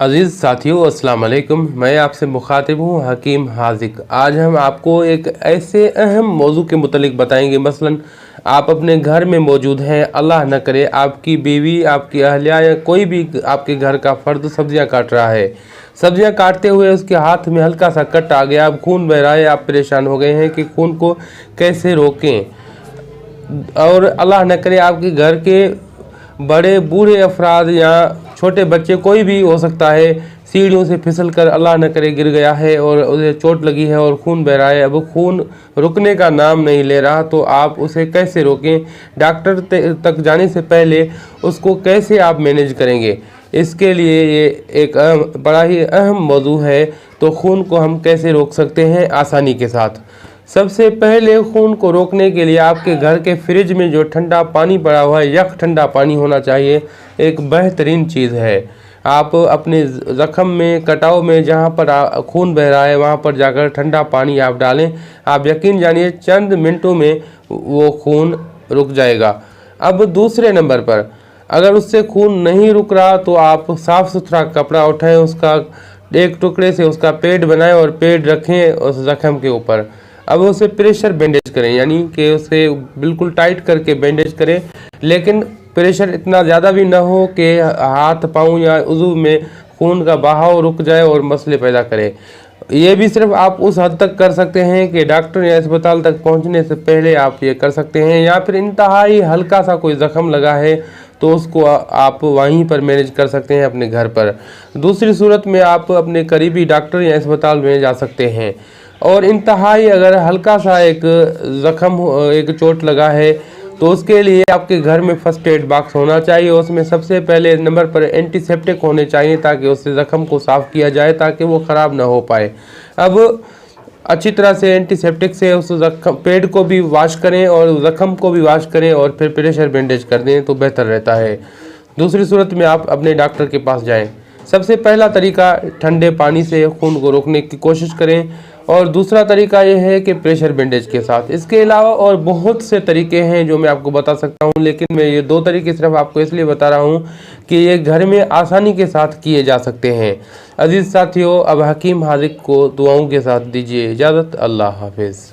अज़ीज़ साथियों, अस्सलाम वालेकुम। मैं आपसे मुखातिब हूँ हकीम हाजिक। आज हम आपको एक ऐसे अहम मौजू के मुतलिक बताएंगे। मसलन आप अपने घर में मौजूद हैं, अल्लाह न करे आपकी बीवी, आपकी अहलिया या कोई भी आपके घर का फ़र्द सब्ज़ियाँ काट रहा है। सब्ज़ियाँ काटते हुए उसके हाथ में हल्का सा कट आ गया, अब खून बह रहा है, आप परेशान हो गए हैं कि खून को कैसे रोकें। और अल्लाह न करे आपके घर के बड़े बूढ़े अफराद या छोटे बच्चे, कोई भी हो सकता है, सीढ़ियों से फिसल कर अल्लाह न करे गिर गया है और उसे चोट लगी है और खून बह रहा है। अब खून रुकने का नाम नहीं ले रहा, तो आप उसे कैसे रोकें? डॉक्टर तक जाने से पहले उसको कैसे आप मैनेज करेंगे? इसके लिए ये एक बड़ा ही अहम मौजू है। तो खून को हम कैसे रोक सकते हैं आसानी के साथ? सबसे पहले खून को रोकने के लिए आपके घर के फ्रिज में जो ठंडा पानी पड़ा हुआ है, यख ठंडा पानी होना चाहिए, एक बेहतरीन चीज़ है। आप अपने ज़ख़म में, कटाव में, जहाँ पर खून बह रहा है वहाँ पर जाकर ठंडा पानी आप डालें। आप यकीन जानिए चंद मिनटों में वो खून रुक जाएगा। अब दूसरे नंबर पर, अगर उससे खून नहीं रुक रहा तो आप साफ़ सुथरा कपड़ा उठाएं, उसका एक टुकड़े से उसका पेड बनाएं और पेड रखें उस ज़ख़म के ऊपर। अब उसे प्रेशर बैंडेज करें, यानी कि उसे बिल्कुल टाइट करके बैंडेज करें, लेकिन प्रेशर इतना ज़्यादा भी ना हो कि हाथ पाँव या उज़ू में खून का बहाव रुक जाए और मसले पैदा करे। ये भी सिर्फ आप उस हद तक कर सकते हैं कि डॉक्टर या अस्पताल तक पहुंचने से पहले आप ये कर सकते हैं। या फिर इंतहाई हल्का सा कोई ज़ख़म लगा है तो उसको आप वहीं पर मैनेज कर सकते हैं अपने घर पर। दूसरी सूरत में आप अपने करीबी डॉक्टर या अस्पताल में जा सकते हैं। और इंतहाई अगर हल्का सा एक ज़ख़म, एक चोट लगा है, तो उसके लिए आपके घर में फर्स्ट एड बॉक्स होना चाहिए। उसमें सबसे पहले नंबर पर एंटीसेप्टिक होने चाहिए ताकि उससे ज़ख़म को साफ़ किया जाए, ताकि वो ख़राब ना हो पाए। अब अच्छी तरह से एंटीसेप्टिक से उस पेड को भी वॉश करें और ज़ख़म को भी वॉश करें और फिर प्रेशर बैंडेज कर दें तो बेहतर रहता है। दूसरी सूरत में आप अपने डॉक्टर के पास जाएं। सबसे पहला तरीका, ठंडे पानी से खून को रोकने की कोशिश करें, और दूसरा तरीका यह है कि प्रेशर बैंडेज के साथ। इसके अलावा और बहुत से तरीके हैं जो मैं आपको बता सकता हूं, लेकिन मैं ये दो तरीके सिर्फ आपको इसलिए बता रहा हूं कि ये घर में आसानी के साथ किए जा सकते हैं। अजीज़ साथियों, अब हकीम हाजिक को दुआओं के साथ दीजिए इजाज़त। अल्लाह हाफिज़।